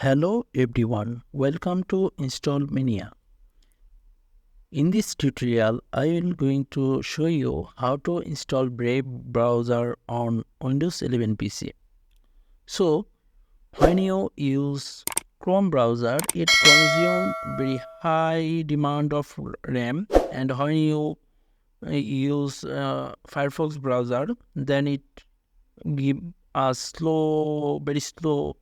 Hello everyone, welcome to Install Mania. In this tutorial, I am going to show you how to install Brave browser on Windows 11 PC. So, when you use Chrome browser, it consumes very high demand of RAM, and when you use Firefox browser, then it give a very slow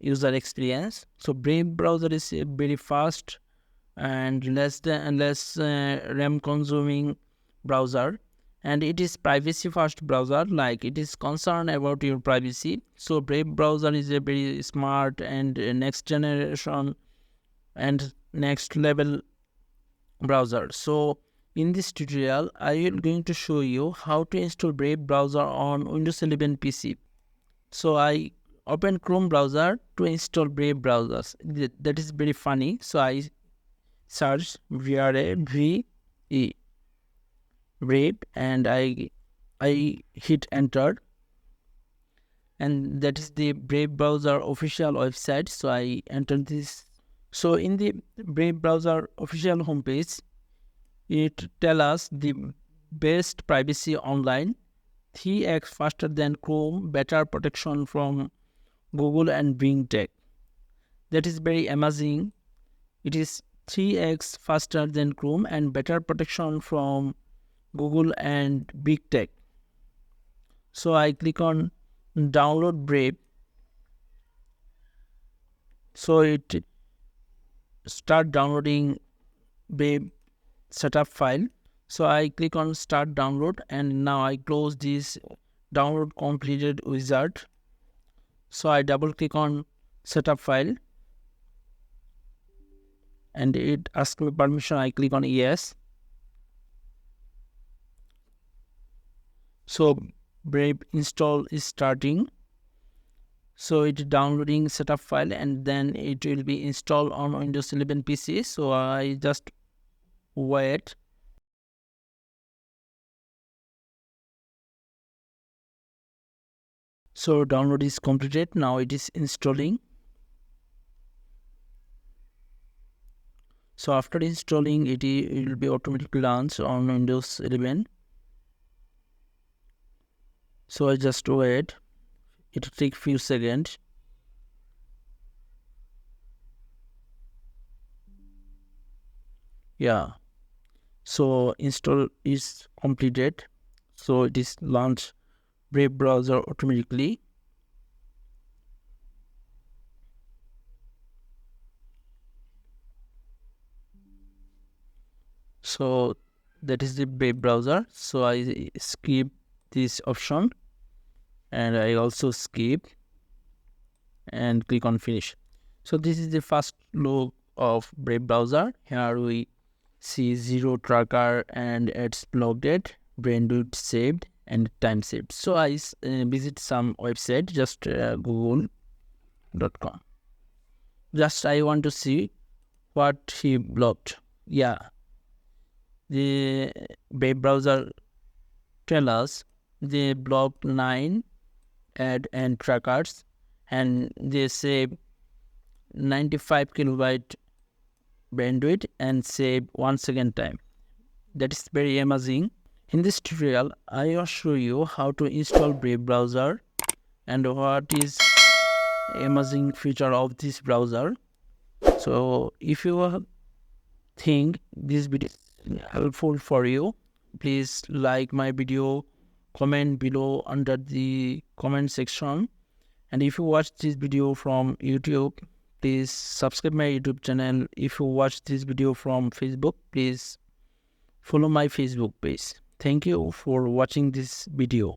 user experience. So Brave browser is very fast and less RAM consuming browser, and it is privacy first browser, like it is concerned about your privacy. So Brave browser is a very smart and next generation and next level browser. So in this tutorial I am going to show you how to install Brave browser on Windows 11 PC. So I open Chrome browser to install Brave browsers. That is very funny. So I search VRAVE Brave and I hit enter, and that is the Brave browser official website. So I enter this. So in the Brave browser official homepage, it tells us the best privacy online, 3x faster than Chrome, better protection from Google and Bing Tech. That is very amazing. It is 3x faster than Chrome and better protection from Google and Big Tech. So I click on download Brave. So it start downloading Brave setup file. So I click on start download, and now I close this download completed wizard. So I double click on setup file and it asks me permission. I click on yes. So Brave install is starting. So it is downloading setup file and then it will be installed on Windows 11 PC. So I just wait. So download is completed. Now it is installing. So after installing, it will be automatically launched on Windows 11. So I just wait. It will take few seconds. Yeah. So install is completed. So it is launched Brave browser automatically. So that is the Brave browser. So I skip this option and I also skip and click on finish. So this is the first look of Brave browser. Here we see zero tracker and it's logged, bandwidth saved and time saved. So I visit some website, just google.com. Just I want to see what he blocked. Yeah, the Brave browser tell us they blocked 9 ad and trackers, and they save 95 kilobyte bandwidth and save 1 second time. That is very amazing. In this tutorial, I will show you how to install Brave browser and what is amazing feature of this browser. So if you think this video is helpful for you, please like my video, comment below under the comment section, and if you watch this video from YouTube, please subscribe my YouTube channel. If you watch this video from Facebook, please follow my Facebook page. Thank you for watching this video.